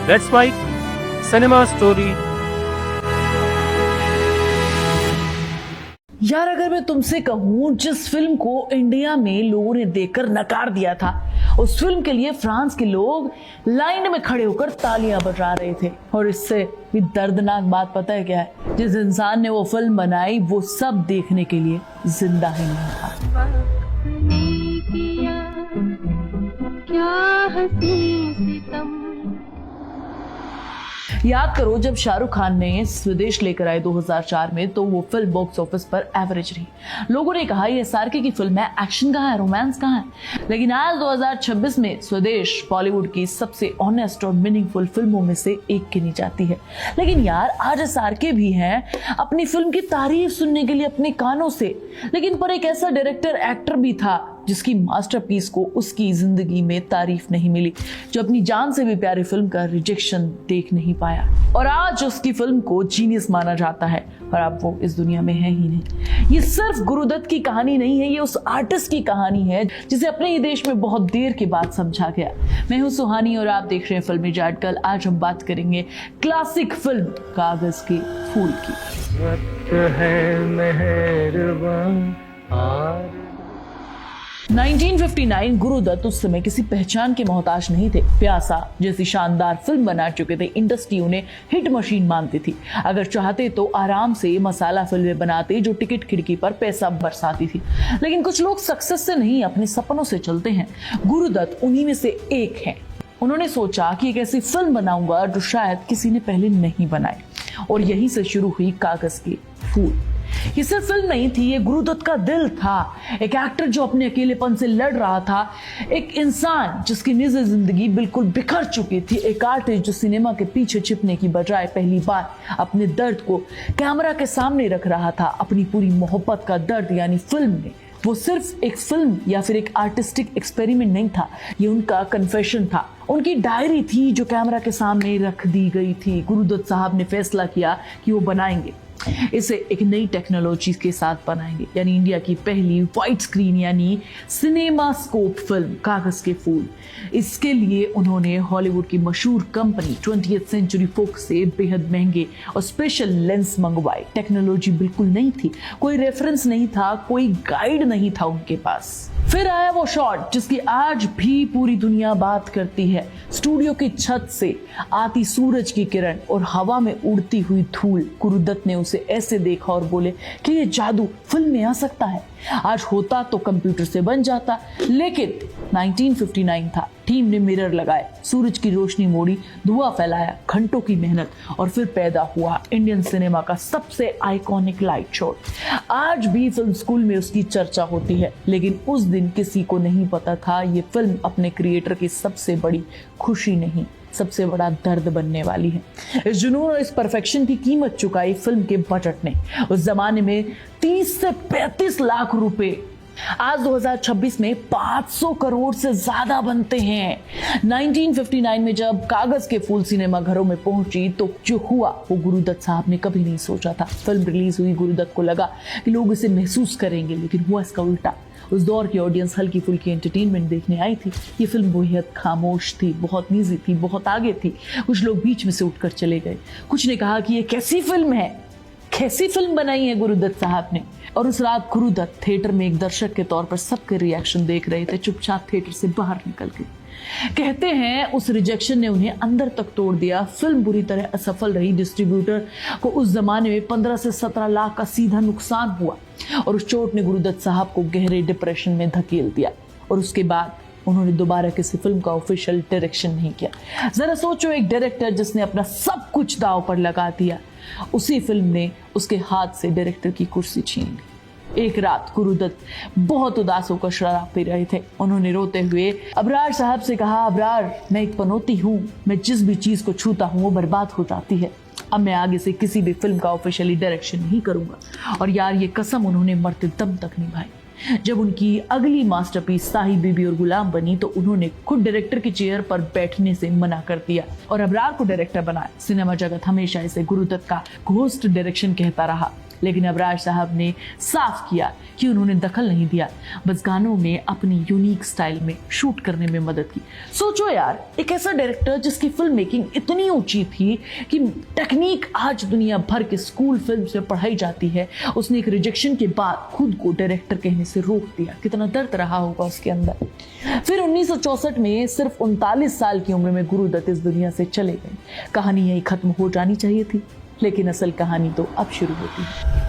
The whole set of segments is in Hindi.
Let's write cinema story. यार अगर मैं तुमसे कहूं जिस फिल्म को इंडिया में लोगों ने देखकर नकार दिया था, उस फिल्म के लिए फ्रांस के लोग लाइन में खड़े होकर तालियां बजा रहे थे। और इससे भी दर्दनाक बात पता है क्या है? जिस इंसान ने वो फिल्म बनाई वो सब देखने के लिए जिंदा ही नहीं था। क्या हसीन सितम। याद करो जब शाहरुख खान ने स्वदेश लेकर आए 2004 में, तो वो फिल्म बॉक्स ऑफिस पर एवरेज रही। लोगों ने कहा ये एसआरके की फिल्म है, एक्शन कहाँ है, रोमांस कहाँ है। लेकिन आज 2026 में स्वदेश बॉलीवुड की सबसे ऑनेस्ट और मीनिंगफुल फिल्मों में से एक गिनी जाती है। लेकिन यार आज एसआरके भी हैं अपनी फिल्म की तारीफ सुनने के लिए अपने कानों से, लेकिन पर एक ऐसा डायरेक्टर एक्टर भी था जिसकी मास्टरपीस को उसकी जिंदगी में तारीफ नहीं मिली, जो अपनी जान से भी प्यारी फिल्म का रिजेक्शन देख नहीं पाया और आज उसकी फिल्म को जीनियस माना जाता है, पर अब वो इस दुनिया में है ही नहीं। ये सिर्फ गुरुदत्त की कहानी नहीं है, ये उस आर्टिस्ट की कहानी है जिसे अपने ही देश में बहुत देर के बाद समझा गया। मैं हूं सुहानी और आप देख रहे हैं फिल्मी जाटकल। आज हम बात करेंगे क्लासिक फिल्म कागज के फूल की। 1959 गुरुदत्त उस समय किसी पहचान के मोहताज नहीं थे। प्यासा जैसी शानदार फिल्म बना चुके थे, इंडस्ट्री उन्हें हिट मशीन मानती थी। अगर चाहते तो आराम से मसाला फिल्में बनाते जो टिकट खिड़की पर पैसा बरसाती थी। लेकिन कुछ लोग सक्सेस से नहीं अपने सपनों से चलते हैं। गुरुदत्त उन्हीं में से एक है। उन्होंने सोचा कि एक ऐसी फिल्म बनाऊंगा जो शायद किसी ने पहले नहीं बनाई, और यहीं से शुरू हुई कागज के फूल। ये सिर्फ फिल्म नहीं थी, ये गुरुदत्त का दिल था। एक एक्टर जो अपने अकेलेपन से लड़ रहा था, एक इंसान जिसकी निजी जिंदगी बिल्कुल बिखर चुकी थी, एक आर्टिस्ट जो सिनेमा के पीछे छिपने की बजाय पहली बार अपने दर्द को कैमरा के सामने रख रहा था, अपनी पूरी मोहब्बत का दर्द यानी फिल्म में। वो सिर्फ एक फिल्म या फिर एक आर्टिस्टिक एक्सपेरिमेंट नहीं था, ये उनका कन्फेशन था, उनकी डायरी थी जो कैमरा के सामने रख दी गई थी। गुरुदत्त साहब ने फैसला किया कि वो बनाएंगे इसे एक नई टेक्नोलॉजी के साथ बनाएंगे, यानी इंडिया की पहली वाइड स्क्रीन यानी सिनेमा स्कोप फिल्म कागज के फूल। इसके लिए उन्होंने हॉलीवुड की मशहूर कंपनी 20th सेंचुरी फॉक्स से बेहद महंगे और स्पेशल लेंस मंगवाए। टेक्नोलॉजी बिल्कुल नहीं थी, कोई रेफरेंस नहीं था, कोई गाइड नहीं था उनके पास। फिर आया वो शॉट जिसकी आज भी पूरी दुनिया बात करती है। स्टूडियो की छत से आती सूरज की किरण और हवा में उड़ती हुई धूल। गुरुदत्त ने उसे ऐसे देखा और बोले कि ये जादू फिल्म में आ सकता है। आज होता तो कंप्यूटर से बन जाता, लेकिन 1959 था। टीम ने मिरर लगाए, सूरज की रोशनी मोड़ी, धुआं फैलाया, घंटों की मेहनत, और फिर पैदा हुआ इंडियन सिनेमा का सबसे आइकॉनिक लाइट शॉट। आज भी फिल्म स्कूल में उसकी चर्चा होती है, लेकिन उस दिन किसी को नहीं पता था ये फिल्म अपने क्रिएटर की सबसे बड़ी खुशी नहीं, सबसे बड़ा दर्द बनने वाली है। इस जुनून और इस परफेक्शन की कीमत चुकाई फिल्म के बजट ने। उस जमाने में 30 से 35 लाख रुपए आज 2026 में 500 करोड़ से ज्यादा बनते हैं। 1959 में जब कागज के फूल सिनेमा घरों में पहुंची तो जो हुआ वो गुरुदत्त साहब ने कभी नहीं सोचा था। फिल्म रिलीज हुई, गुरुदत्त को लगा कि लोग इसे महसूस करेंगे, लेकिन हुआ इसका उल्टा। उस दौर की ऑडियंस हल्की फुल्की एंटरटेनमेंट देखने आई थी। ये फिल्म बेहद खामोश थी, बहुत निजी थी, बहुत आगे थी। कुछ लोग बीच में से उठकर चले गए। कुछ ने कहा कि ये कैसी फिल्म है, कैसी फिल्म बनाई है गुरुदत्त साहब ने। और उस रात गुरुदत्त थिएटर में एक दर्शक के तौर पर सबके रिएक्शन देख रहे थे, चुपचाप थिएटर से बाहर निकल गए। कहते हैं उस रिजेक्शन ने उन्हें अंदर तक तोड़ दिया। फिल्म बुरी तरह असफल रही। डिस्ट्रीब्यूटर को उस जमाने में 15 से 17 लाख का सीधा नुकसान हुआ, और उस चोट ने गुरुदत्त साहब को गहरे डिप्रेशन में धकेल दिया। और उसके बाद उन्होंने दोबारा किसी फिल्म का ऑफिशियल डायरेक्शन नहीं किया। जरा सोचो, एक डायरेक्टर जिसने अपना सब कुछ दांव पर लगा दिया, उसी फिल्म ने उसके हाथ से डायरेक्टर की कुर्सी छीन ली। एक रात गुरुदत्त बहुत उदास होकर शराब पी रहे थे। उन्होंने रोते हुए अबरार साहब से कहा, अबरार, मैं एक पनौती हूँ, मैं जिस भी चीज को छूता हूँ वो बर्बाद हो जाती है। अब मैं आगे से किसी भी फिल्म का ऑफिशियली डायरेक्शन नहीं करूंगा। और यार ये कसम उन्होंने मरते दम तक निभाई। जब उनकी अगली मास्टरपीस साहिब बीबी और गुलाम बनी तो उन्होंने खुद डायरेक्टर की चेयर पर बैठने से मना कर दिया और अबरार को डायरेक्टर बनाया। सिनेमा जगत हमेशा इसे गुरुदत्त का घोस्ट डायरेक्शन कहता रहा। लेकिन अबरार साहब ने साफ किया कि उन्होंने दखल नहीं दिया, बस गानों में अपनी यूनिक स्टाइल में शूट करने में मदद की। सोचो यार, एक ऐसा डायरेक्टर जिसकी फिल्म मेकिंग इतनी ऊंची थी कि टेक्निक आज दुनिया भर के स्कूल फिल्म में पढ़ाई जाती है, उसने एक रिजेक्शन के बाद खुद को डायरेक्टर कहने से रोक दिया। कितना दर्द रहा होगा उसके अंदर। फिर 1964 में सिर्फ 39 साल की उम्र में गुरुदत्त इस दुनिया से चले गए। कहानी यही खत्म हो जानी चाहिए थी, लेकिन असल कहानी तो अब शुरू होती है।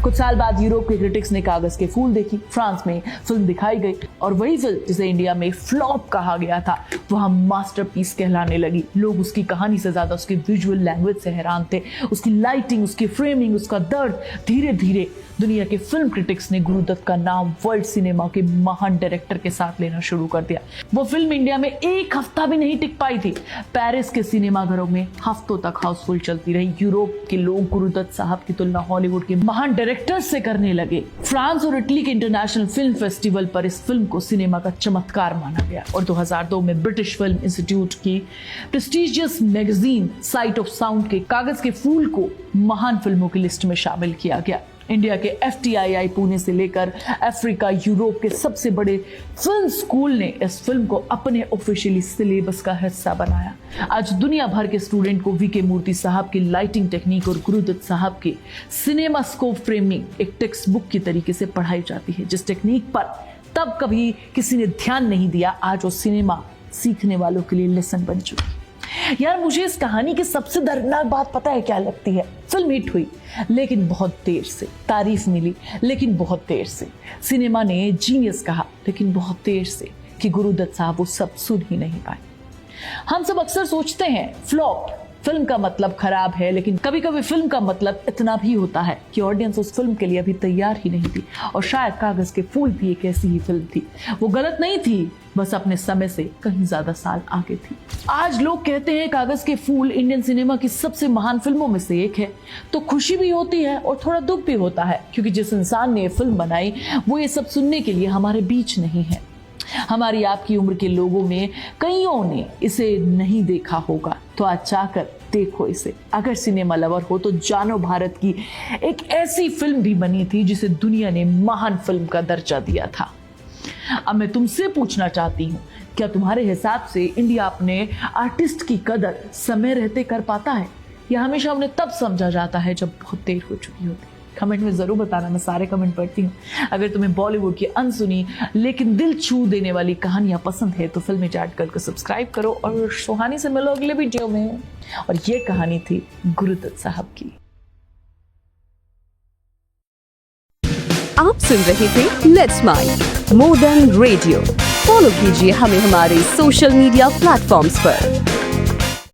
कुछ साल बाद यूरोप के क्रिटिक्स ने कागज के फूल देखी, फ्रांस में फिल्म दिखाई गई और वही फिल्म जिसे इंडिया में फ्लॉप कहा गया था वहां मास्टरपीस कहलाने लगी। लोग उसकी कहानी से ज्यादा उसकी विजुअल लैंग्वेज से हैरान थे, उसकी लाइटिंग, उसकी फ्रेमिंग, उसका दर्द। धीरे धीरे दुनिया के फिल्म क्रिटिक्स ने गुरुदत्त का नाम वर्ल्ड सिनेमा के महान डायरेक्टर के साथ लेना शुरू कर दिया। वो फिल्म इंडिया में एक हफ्ता भी नहीं टिक पाई थी। पेरिस के सिनेमाघरों में हफ्तों तक हाउसफुल चलती रही। यूरोप के लोग गुरुदत्त साहब की तुलना हॉलीवुड के महान डायरेक्टर से करने लगे। फ्रांस और इटली के इंटरनेशनल फिल्म फेस्टिवल पर इस फिल्म को सिनेमा का चमत्कार माना गया और 2002 में ब्रिटिश फिल्म इंस्टीट्यूट की prestigious magazine site of sound के कागज के फूल को महान फिल्मों की लिस्ट में शामिल किया गया। इंडिया के FTII पुणे से लेकर अफ्रीका, यूरोप के सबसे बड़े फिल्म स्कूल ने इस फिल्म को अपने ऑफिशियली सिलेबस का हिस्सा बनाया। आज दुनिया भर के स्टूडेंट को VK मूर्ति साहब की लाइटिंग टेक्निक और गुरुदत्त साहब की सिनेमा स्कोप फ्रेमिंग एक टेक्स्ट बुक की तरीके से पढ़ाई जाती है। जिस टेक्निक पर तब कभी किसी ने ध्यान नहीं दिया, आज वो सिनेमा सीखने वालों के लिए लेसन बन चुकी। यार, मुझे इस कहानी की सबसे दर्दनाक बात पता है क्या लगती है? फिल्म हिट हुई लेकिन बहुत देर से, तारीफ मिली लेकिन बहुत देर से, सिनेमा ने जीनियस कहा लेकिन बहुत देर से, कि गुरुदत्त साहब वो सब सुन ही नहीं पाए। हम सब अक्सर सोचते हैं फ्लॉप फिल्म का मतलब खराब है, लेकिन कभी कभी फिल्म का मतलब इतना भी होता है कि ऑडियंस उस फिल्म के लिए अभी तैयार ही नहीं थी। और शायद कागज के फूल भी एक ऐसी ही फिल्म थी। वो गलत नहीं थी, बस अपने समय से कहीं ज्यादा साल आगे थी। आज लोग कहते हैं कागज के फूल इंडियन सिनेमा की सबसे महान फिल्मों में से एक है, तो खुशी भी होती है और थोड़ा दुख भी होता है, क्योंकि जिस इंसान ने ये फिल्म बनाई वो ये सब सुनने के लिए हमारे बीच नहीं है। हमारी आपकी उम्र के लोगों में कईयों ने इसे नहीं देखा होगा, तो आज चाहकर देखो इसे। अगर सिनेमा लवर हो तो जानो, भारत की एक ऐसी फिल्म भी बनी थी जिसे दुनिया ने महान फिल्म का दर्जा दिया था। अब मैं तुमसे पूछना चाहती हूँ, क्या तुम्हारे हिसाब से इंडिया अपने आर्टिस्ट की कदर समय रहते कर पाता है, या हमेशा उन्हें तब समझा जाता है जब बहुत देर हो चुकी होती है? कमेंट में जरूर बताना, मैं सारे कमेंट पढ़ती हूँ। अगर तुम्हें बॉलीवुड की अनसुनी लेकिन दिल छू देने वाली कहानियां पसंद है तो फिल्मी चैट गर्ल को सब्सक्राइब करो और सुहानी से मिलो अगले वीडियो में। और ये कहानी थी गुरुदत्त साहब की। आप सुन रहे थे let's mind more than radio. Follow कीजिए हमें हमारे सोशल मीडिया प्लेटफॉर्म्स पर।